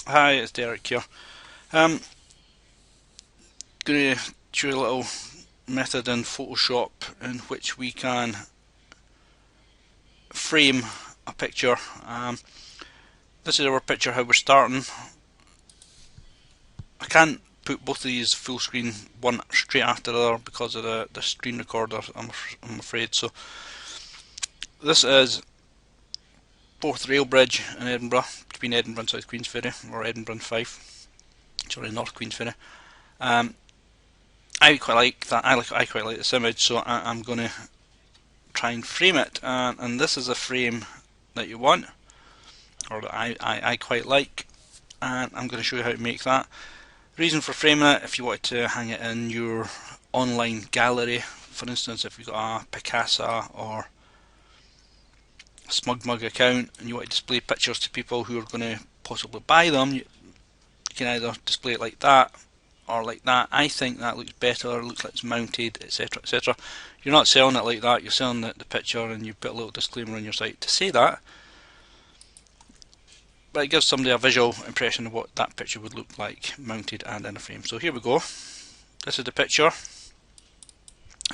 Hi, it's Derek here. Um, going to show you a little method in Photoshop in which we can frame a picture. This is our picture how we're starting. I can't put both of these full screen one straight after the other because of the screen recorder, I'm afraid. So this is Fourth Rail Bridge in Edinburgh, between Edinburgh and South Queensferry, or Edinburgh and Fife. Sorry, North Queensferry. I quite like that. I quite like this image, so I'm going to try and frame it. And this is a frame that you want, or that I quite like, and I'm going to show you how to make that. Reason for framing it: if you want to hang it in your online gallery, for instance, if you've got a Picasa or a Smug Mug account and you want to display pictures to people who are going to possibly buy them, you can either display it like that or like that. I think that looks better, looks like it's mounted, etc, etc. You're not selling it like that, you're selling the picture, and you put a little disclaimer on your site to say that, but it gives somebody a visual impression of what that picture would look like mounted and in a frame. So here we go. This is the picture.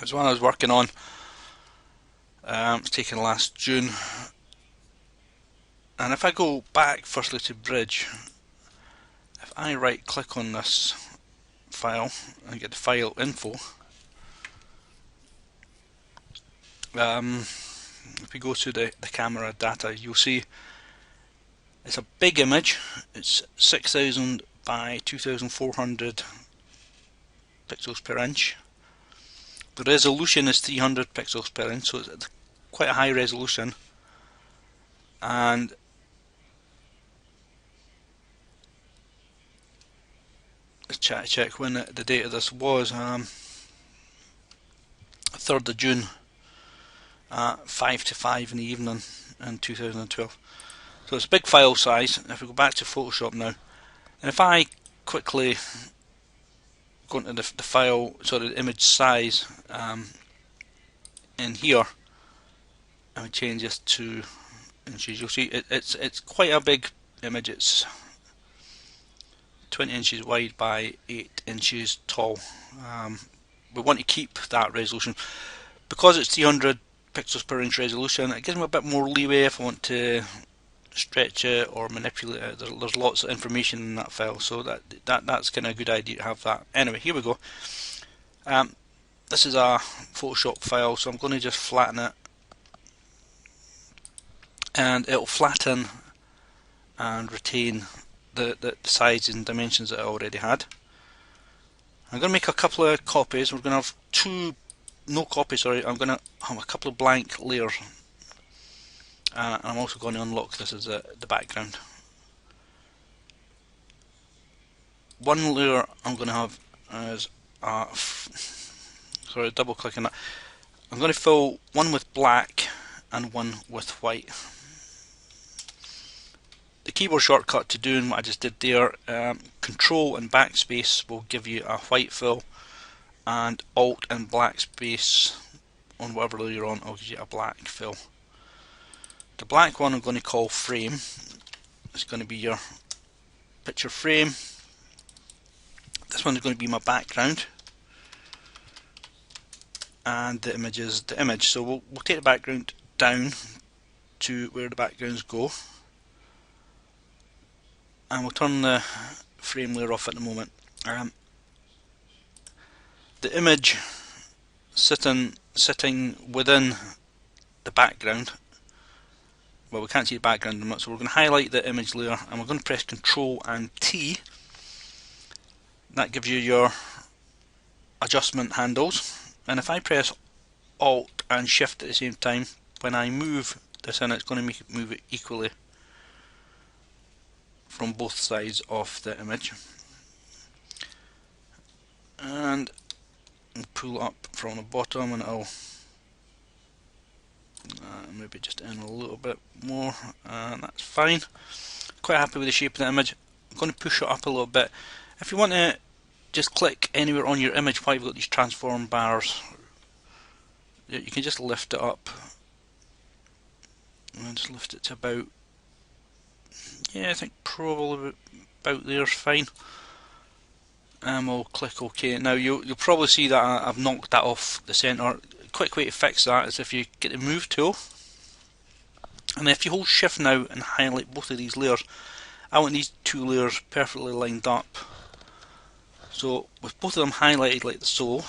It's one I was working on. It's taken last June, and if I go back firstly to Bridge, if I right click on this file and get the file info, if we go to the camera data, you'll see it's a big image. It's 6000 by 2400 pixels per inch. The resolution is 300 pixels per inch, so it's quite a high resolution. And let's check when the date of this was. 3rd of June, 5 to 5 in the evening in 2012. So it's a big file size. If we go back to Photoshop now, and if I quickly go into the file, sorry, the image size in here, and we change this to inches, you'll see it's quite a big image. It's 20 inches wide by 8 inches tall. We want to keep that resolution because it's 300 pixels per inch resolution. It gives me a bit more leeway if I want to stretch it or manipulate it. There's lots of information in that file, so that's kind of a good idea to have that. Anyway, here we go. This is a Photoshop file, so I'm going to just flatten it, and it'll flatten and retain the sizes and dimensions that I already had. I'm going to make a couple of copies. We're going to have no copies, sorry. I'm going to have a couple of blank layers. And I'm also going to unlock this as the background. One layer I'm going to have as sorry, double clicking that. I'm going to fill one with black and one with white. The keyboard shortcut to doing what I just did there, Control and backspace will give you a white fill, and Alt and backspace on whatever layer you're on will give you a black fill. The black one I'm going to call frame. It's going to be your picture frame. This one is going to be my background, and the image is the image. So we'll take the background down to where the backgrounds go, and we'll turn the frame layer off at the moment. The image sitting within the background. Well, we can't see the background in a minute, so we're going to highlight the image layer and we're going to press Control and T. That gives you your adjustment handles, and if I press Alt and Shift at the same time, when I move this in, it's going to make it move it equally from both sides of the image. And pull it up from the bottom, and it'll maybe just in a little bit more, and that's fine. Quite happy with the shape of the image. I'm going to push it up a little bit. If you want to just click anywhere on your image while you've got these transform bars, you can just lift it up and just lift it to about, yeah, I think probably about about there is fine. And we'll click OK. Now you'll probably see that I've knocked that off the centre. A quick way to fix that is if you get the move tool, and if you hold shift now and highlight both of these layers, I want these two layers perfectly lined up. So with both of them highlighted like so,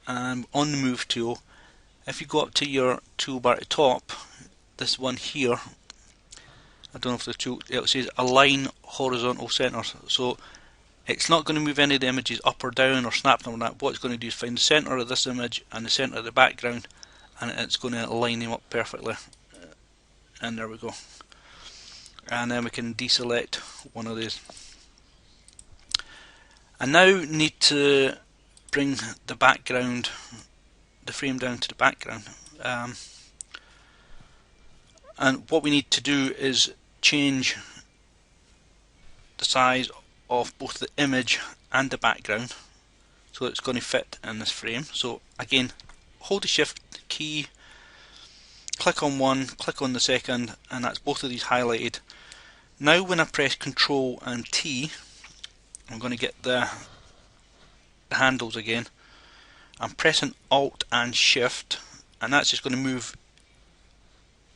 and on the move tool, if you go up to your toolbar at the top, this one here, I don't know if the tool, it says align horizontal centers. So it's not going to move any of the images up or down or snap them or that. What it's going to do is find the center of this image and the center of the background, and it's going to line them up perfectly. And there we go. And then we can deselect one of these. I now need to bring the background, the frame down to the background. And what we need to do is change the size of both the image and the background so that it's going to fit in this frame. So again, hold the shift key, click on one, click on the second, and that's both of these highlighted. Now when I press Control and T, I'm going to get the handles again. I'm pressing Alt and Shift, and that's just going to move.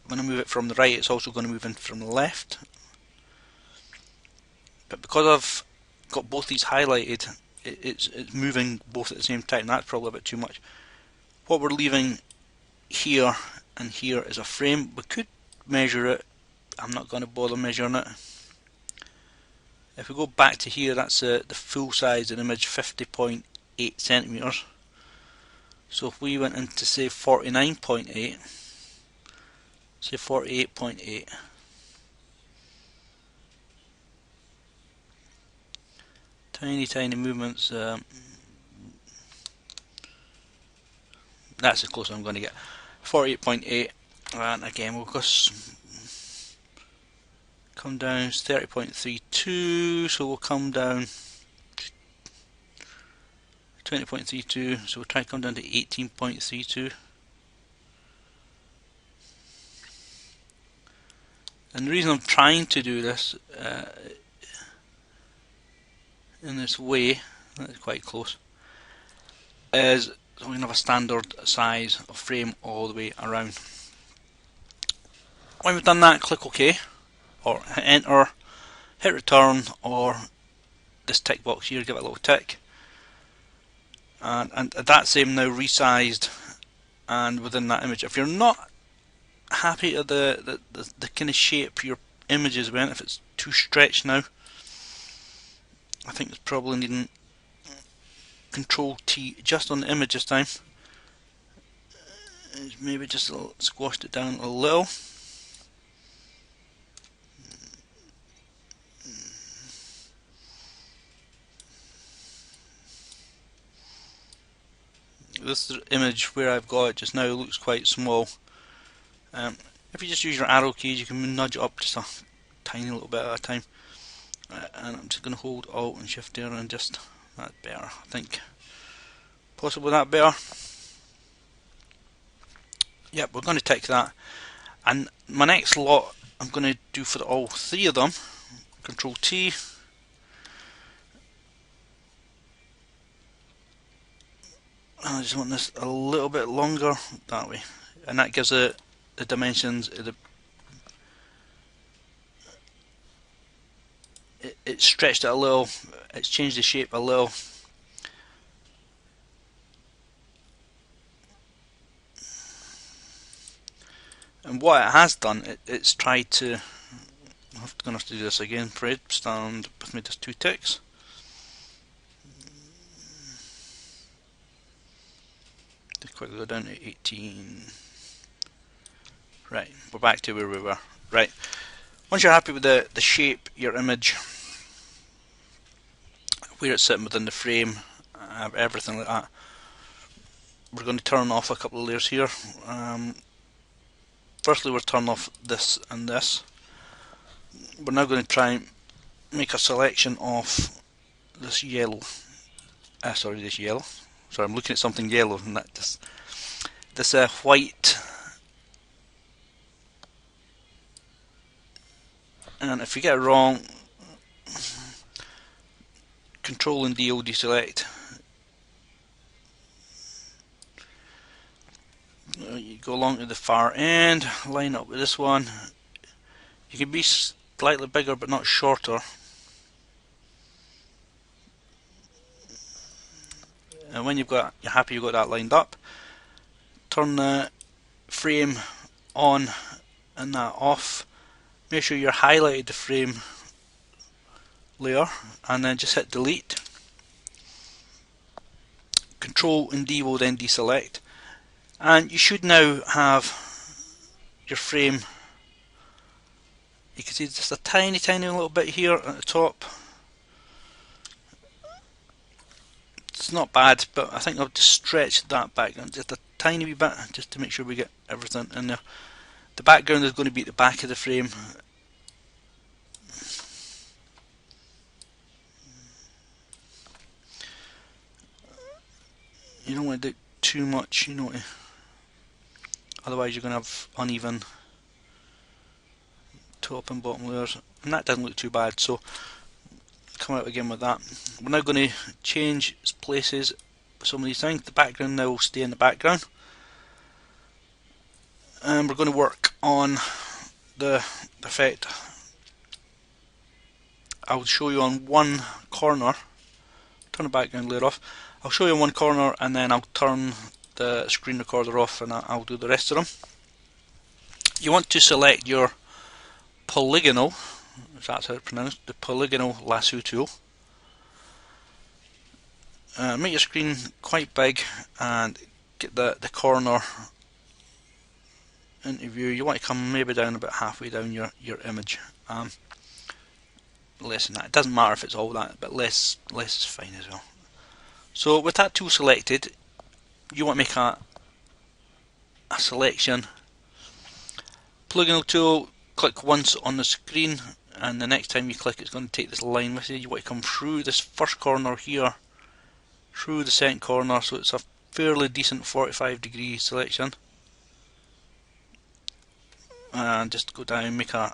When I move it from the right, it's also going to move in from the left. But because I've got both these highlighted, it's moving both at the same time. That's probably a bit too much. What we're leaving here and here is a frame. We could measure it. I'm not going to bother measuring it. If we go back to here, that's the full size of the image, 50.8 centimeters. So if we went into say 49.8, say 48.8, tiny movements. That's as close as I'm going to get. 48.8, and again we'll just come down 30.32, so we'll come down 20.32, so we'll try to come down to 18.32. And the reason I'm trying to do this in this way, that's quite close, is so we can have a standard size of frame all the way around. When we've done that, click OK, or hit enter, hit return, or this tick box here, give it a little tick. And that's now resized and within that image. If you're not happy with the kind of shape your image is in, if it's too stretched now, I think it's probably needing Control T just on the image this time. Maybe just squashed it down a little. This image where I've got it just now looks quite small. If you just use your arrow keys, you can nudge it up just a tiny little bit at a time. And I'm just going to hold Alt and Shift there, and just that's better. I think possibly that better. Yep, we're going to tick that. And my next lot I'm going to do for all three of them. Control T. I just want this a little bit longer that way, and that gives it the dimensions. It's stretched it a little. It's changed the shape a little. And what it has done, it's tried to. I'm going to have to do this again, Fred. Stand with me, just 2 ticks. Just quickly go down to 18. Right, we're back to where we were. Right, once you're happy with the shape, your image, where it's sitting within the frame, everything like that, we're going to turn off a couple of layers here. Firstly, we'll turn off this and this. We're now going to try and make a selection of this yellow. This yellow. Sorry, I'm looking at something yellow, and that just this white. And if you get it wrong, Control and D will deselect. You go along to the far end, line up with this one. You can be slightly bigger but not shorter. And when you're happy you've got that lined up, turn the frame on and that off. Make sure you're highlighted the frame layer and then just hit delete. Control and D will then deselect, and you should now have your frame. You can see just a tiny little bit here at the top. It's not bad, but I think I'll just stretch that background just a tiny wee bit just to make sure we get everything in there. The background is going to be at the back of the frame. You don't want to do too much, otherwise you're going to have uneven top and bottom layers, and that doesn't look too bad. So come out again with that. We're now going to change places with some of these things. The background now will stay in the background, and we're going to work on the effect. I'll show you on one corner. Turn the background layer off. I'll show you on one corner and then I'll turn the screen recorder off and I'll do the rest of them. You want to select your polygonal, if that's how it's pronounced, the polygonal lasso tool. Make your screen quite big and get the corner into view. You want to come maybe down about halfway down your image. Less than that. It doesn't matter if it's all that, but less is fine as well. So with that tool selected, you want to make a selection. Polygonal tool, click once on the screen, and the next time you click it's going to take this line with you. You want to come through this first corner here, through the second corner, so it's a fairly decent 45-degree selection. And just go down, make a...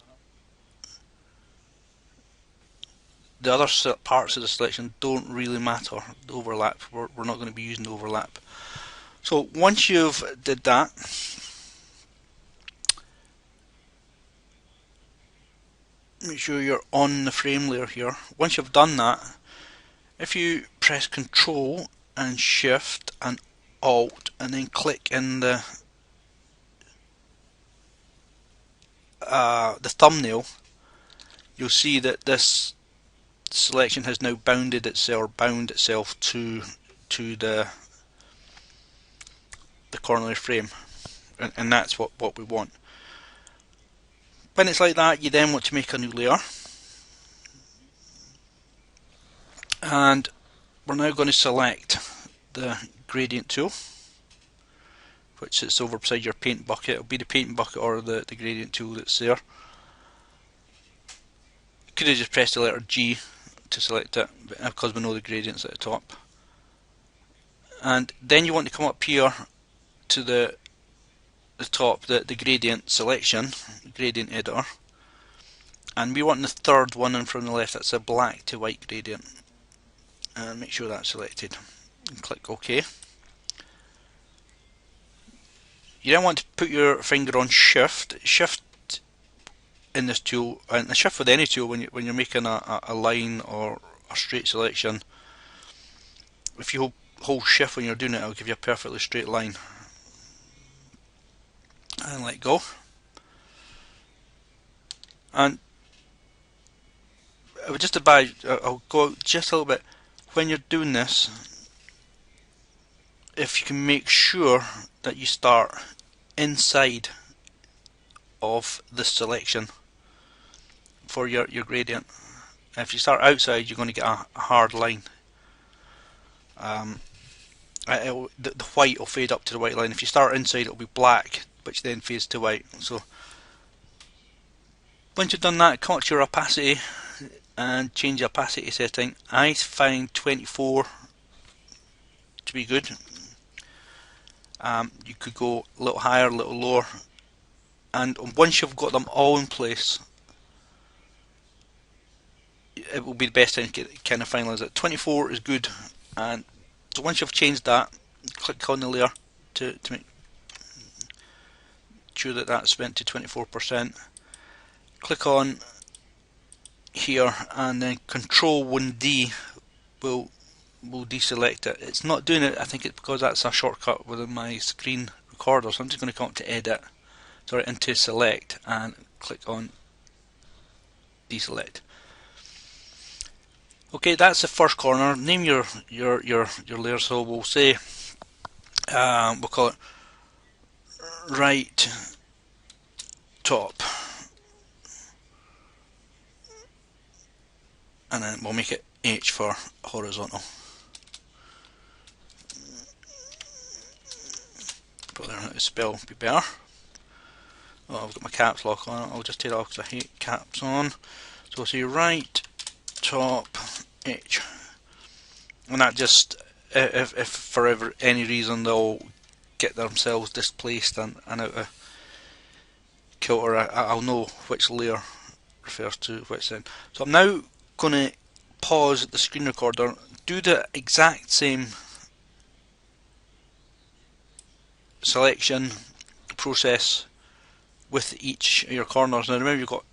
The other parts of the selection don't really matter, the overlap. We're not going to be using the overlap. So once you've did that, make sure you're on the frame layer here. Once you've done that, if you press Control and Shift and Alt and then click in the thumbnail, you'll see that this selection has now bound itself to the corner frame, and that's what we want. When it's like that, you then want to make a new layer, and we're now going to select the gradient tool, which sits over beside your paint bucket. It'll be the paint bucket or the gradient tool that's there. You could have just pressed the letter G to select it, because we know the gradient's at the top. And then you want to come up here to the top, the gradient selection, gradient editor, and we want the third one in from the left. That's a black to white gradient, and make sure that's selected and click OK. You then want to put your finger on Shift in this tool, and the Shift with any tool when you're making a line or a straight selection. If you hold Shift when you're doing it, it'll give you a perfectly straight line. And let go. And I would just advise, I'll go out just a little bit. When you're doing this, if you can make sure that you start inside of the selection for your gradient. If you start outside, you're going to get a hard line. The white will fade up to the white line. If you start inside, it'll be black, which then fades to white. So once you've done that, come up to your opacity and change the opacity setting. I find 24 to be good. You could go a little higher, a little lower, and once you've got them all in place, it will be the best time to kind of finalise it. 24 is good, and so once you've changed that, click on the layer to make sure that that's went to 24%. Click on here, and then Control 1D will deselect it. It's not doing it, I think it's because that's a shortcut within my screen recorder, so I'm just going to come up to Edit, into Select, and click on Deselect. Okay, that's the first corner. Name your layer, so we'll say we'll call it right top, and then we'll make it H for horizontal. Probably learn how to spell would be better. Oh, I've got my caps lock on. I'll just take it off because I hate caps on. So we'll say right top H, and that just, if for any reason they'll get themselves displaced and out of kilter, I'll know which layer refers to which then. So I'm now going to pause the screen recorder, do the exact same selection process with each of your corners. Now remember, you've got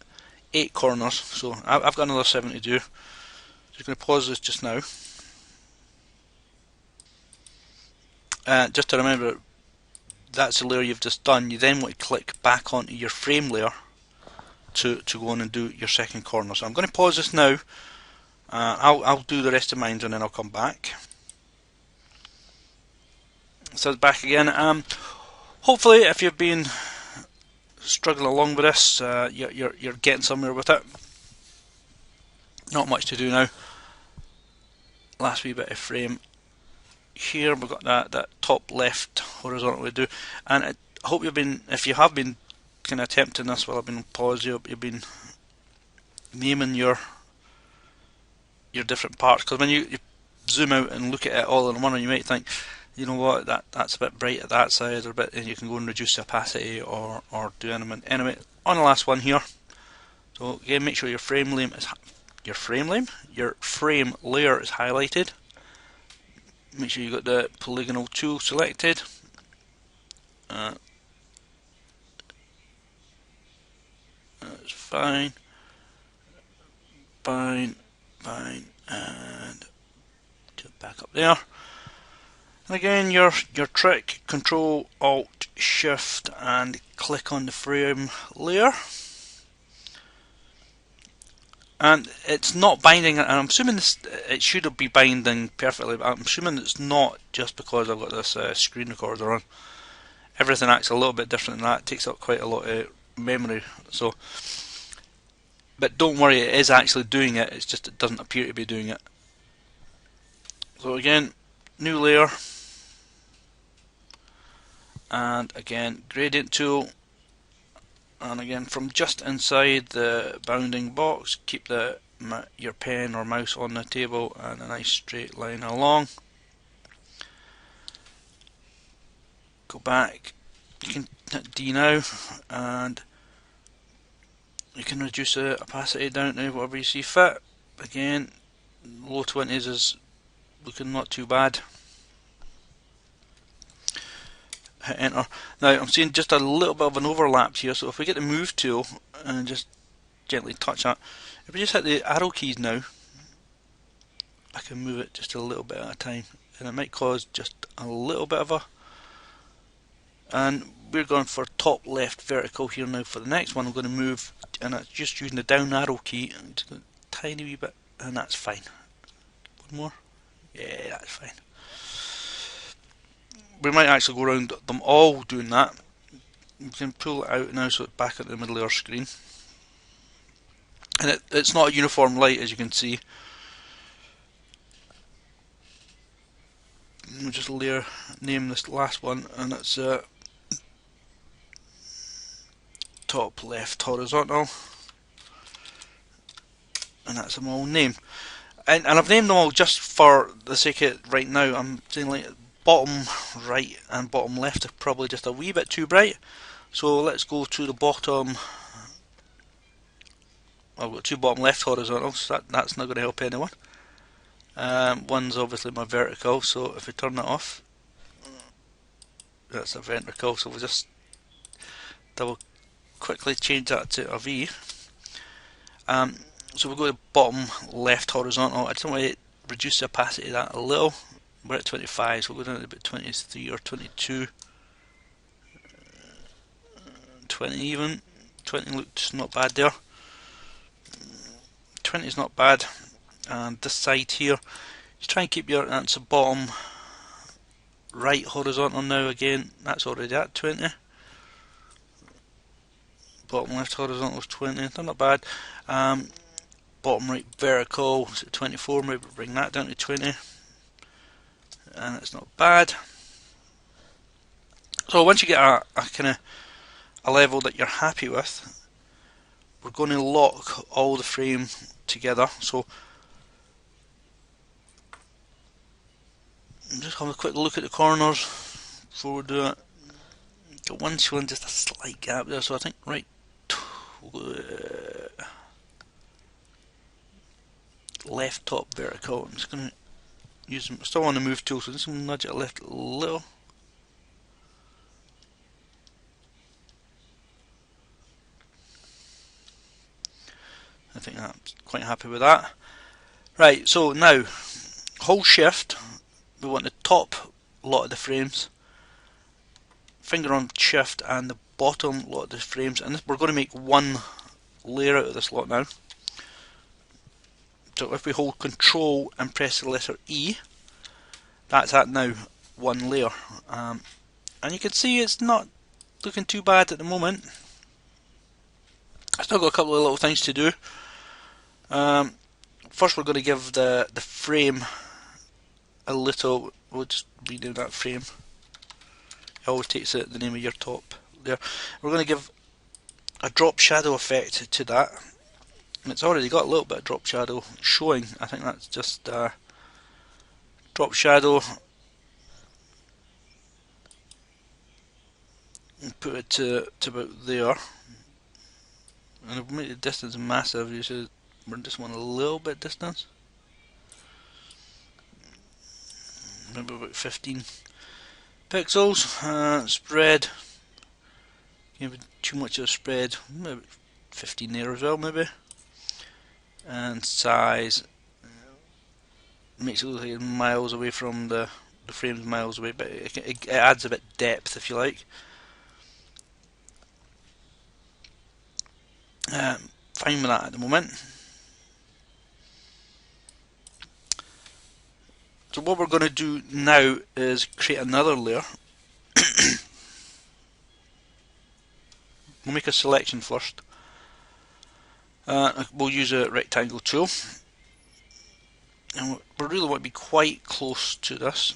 8 corners, so I've got another 7 to do. So I'm going to pause this just now. Just to remember, that's the layer you've just done. You then want to click back onto your frame layer to go on and do your second corner. So I'm going to pause this now. I'll do the rest of mine and then I'll come back. So it's back again. Hopefully, if you've been struggling along with this, you're getting somewhere with it. Not much to do now. Last wee bit of frame here. We've got that top left horizontal to do, and I hope you've been, if you have been kind of attempting this while I've been on pause, you've been naming your different parts, because when you zoom out and look at it all in one, you might think, you know what, that's a bit bright at that side, or a bit, and you can go and reduce the opacity or do anything. Anyway, on the last one here. So again, make sure your frame layer is highlighted. Make sure you got the polygonal tool selected. That's fine, and do it back up there. And again, your trick, Control Alt Shift and click on the frame layer. And it's not binding, and I'm assuming it should be binding perfectly, but I'm assuming it's not, just because I've got this screen recorder on. Everything acts a little bit different than that. It takes up quite a lot of memory. So, but don't worry, it is actually doing it. It's just it doesn't appear to be doing it. So again, new layer, and again gradient tool. And again, from just inside the bounding box, keep your pen or mouse on the table and a nice straight line along. Go back. You can hit D now, and you can reduce the opacity down to whatever you see fit. Again, low 20s is looking not too bad. Hit enter. Now I'm seeing just a little bit of an overlap here, so if we get the move tool and just gently touch that, if we just hit the arrow keys now, I can move it just a little bit at a time, and it might cause just a little bit of a, and we're going for top left vertical here now. For the next one I'm going to move, and it's just using the down arrow key, and just a tiny wee bit, and that's fine. One more, yeah, that's fine. We might actually go around them all doing that. We can pull it out now so it's back at the middle of our screen. And it's not a uniform light, as you can see. We'll just name this last one, and it's top left horizontal. And that's them all named. And I've named them all just for the sake of it right now. I'm saying like bottom right and bottom left are probably just a wee bit too bright, so let's go to the bottom I've got two bottom left horizontals, so that's not going to help anyone. One's obviously my vertical, so if we turn that off, that's a vertical, so we'll just double quickly change that to a V. So we'll go to bottom left horizontal. I just want to reduce the opacity of that a little. We're at 25, so we'll go down to about 23 or 22. 20 even. 20 looks not bad there. 20 is not bad. And this side here, just try and keep your answer bottom right horizontal now again. That's already at 20. Bottom left horizontal is 20. They're not bad. Bottom right vertical is at 24. Maybe bring that down to 20. And it's not bad. So once you get a kind of a level that you're happy with, we're going to lock all the frame together. So just have a quick look at the corners before we do it. Got one showing just a slight gap there, so I think right left top vertical. I'm just going to use them. Still on the move tool, so just going to nudge it left a little. I think I'm quite happy with that. Right, so now hold shift. We want the top lot of the frames. Finger on shift and the bottom lot of the frames, and we're going to make one layer out of this lot now. So if we hold Control and press the letter E, that's at now one layer. And you can see it's not looking too bad at the moment. I've still got a couple of little things to do. First we're going to give the frame a little, we'll just rename that frame. It always takes the name of your top there. We're going to give a drop shadow effect to that. And it's already got a little bit of drop shadow showing. I think that's just drop shadow. And put it to about there. And if we make the distance massive, you should just want a little bit distance. Maybe about 15 pixels. Spread. Maybe too much of a spread. Maybe 15 there as well, maybe. And size. Makes it look like it's miles away from the frame's miles away, but it adds a bit depth if you like. Fine with that at the moment. So what we're going to do now is create another layer. We'll make a selection first. We'll use a rectangle tool. And we really want to be quite close to this.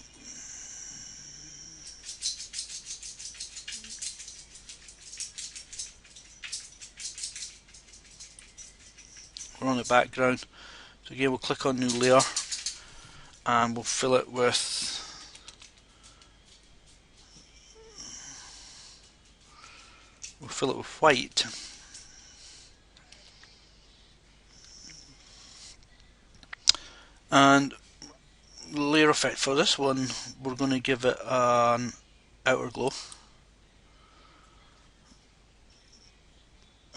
We're on the background. So again, we'll click on new layer and we'll fill it with white. And layer effect for this one, we're going to give it an outer glow.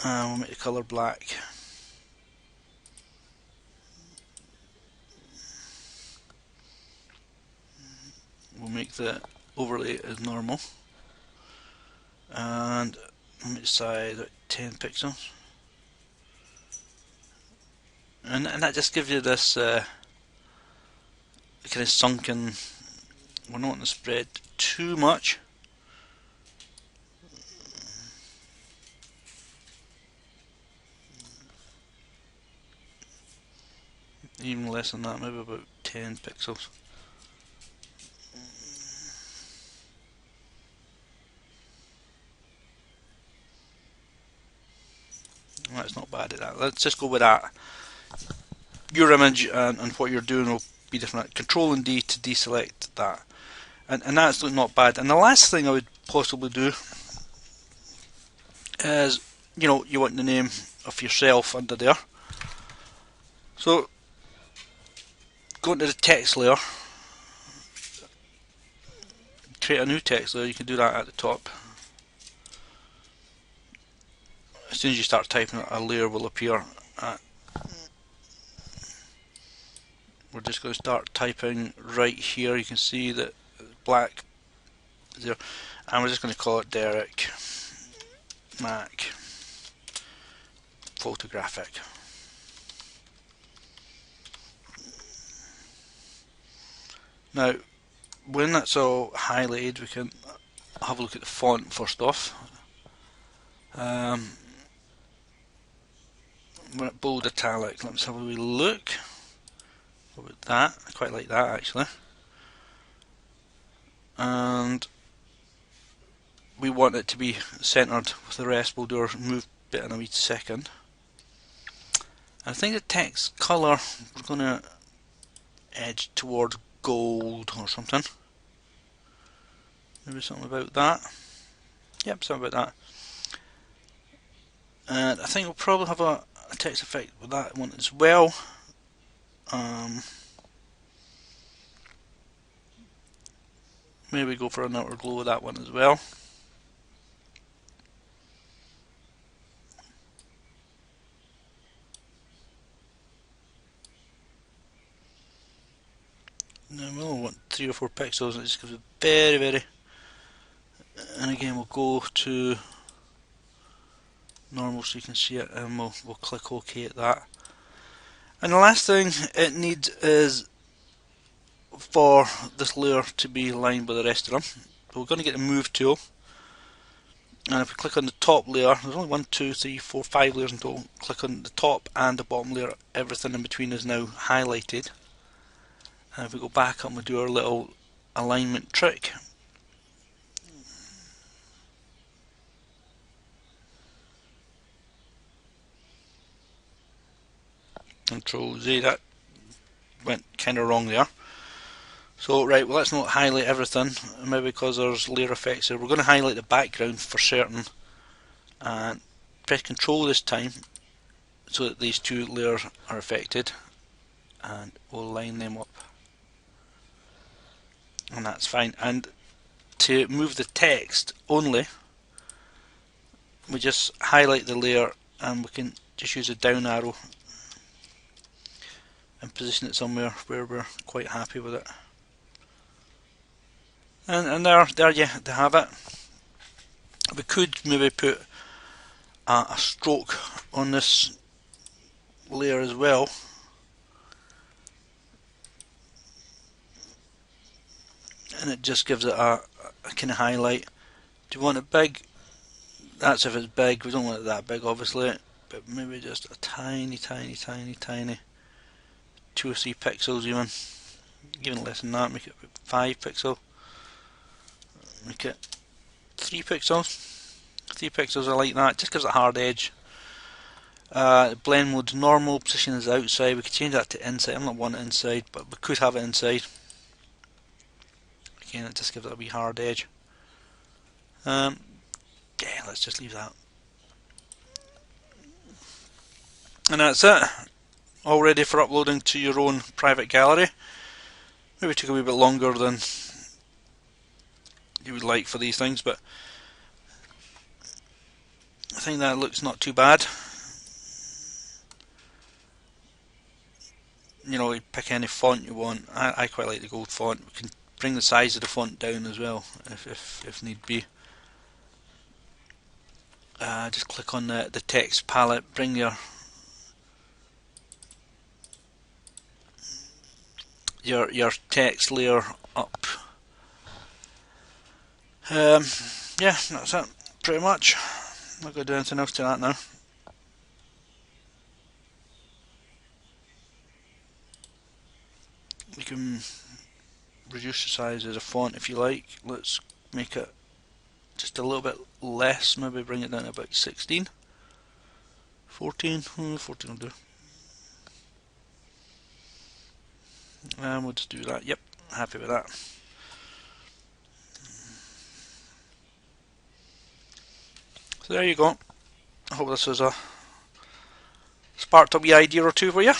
And we'll make the colour black. We'll make the overlay as normal. And we'll make the size at 10 pixels. And that just gives you this kind of sunken. We're not going to spread too much. Even less than that, maybe about 10 pixels. That's not bad at that. Let's just go with that. Your image and what you're doing will be different. Control and D to deselect that. And that's not bad. And the last thing I would possibly do is, you want the name of yourself under there. So go into the text layer, create a new text layer. You can do that at the top. As soon as you start typing, a layer will appear. We're just going to start typing right here. You can see that black there, and we're just going to call it Derek Mac Photographic. Now, when that's all highlighted, we can have a look at the font first off. When it bold italic, let's have a wee look. What about that? I quite like that actually. And we want it to be centered with the rest. We'll do our move bit in a wee second. I think the text colour, we're going to edge towards gold or something. Maybe something about that. Yep, something about that. And I think we'll probably have a text effect with that one as well. Maybe go for an outer glow with that one as well. Now we only want 3 or 4 pixels, and it just gives it very. And again, we'll go to normal so you can see it, and we'll click OK at that. And the last thing it needs is for this layer to be aligned with the rest of them. So we're going to get the move tool, and if we click on the top layer, there's only 1, 2, 3, 4, 5 layers in total. Click on the top and the bottom layer, everything in between is now highlighted. And if we go back up and we do our little alignment trick, Control Z, that went kind of wrong there. So right, well let's not highlight everything, maybe because there's layer effects there. We're going to highlight the background for certain, and press Control this time so that these 2 layers are affected, and we'll line them up, and that's fine. And to move the text only, we just highlight the layer and we can just use a down arrow and position it somewhere where we're quite happy with it. And there you have it. We could maybe put a stroke on this layer as well. And it just gives it a kind of highlight. Do you want it big? That's if it's big. We don't want it that big obviously, but maybe just a tiny 2 or 3 pixels even less than that. Make it 5 pixel. Make it 3 pixels. 3 pixels, I like that. Just gives it a hard edge. Blend mode normal, position is outside. We could change that to inside. I'm not wanting it inside, but we could have it inside. Again, it just gives it a wee hard edge. Yeah, let's just leave that. And that's it. All ready for uploading to your own private gallery. Maybe took a wee bit longer than you would like for these things, but I think that looks not too bad. You know, you pick any font you want. I quite like the gold font. We can bring the size of the font down as well if need be. Just click on the text palette, bring your text layer up. Yeah, that's it pretty much. I'm not going to do anything else to that now. You can reduce the size of the font if you like. Let's make it just a little bit less, maybe bring it down to about 16. 14, 14 will do. And we'll just do that. Yep, happy with that. So there you go. I hope this was a sparked up the idea or two for you.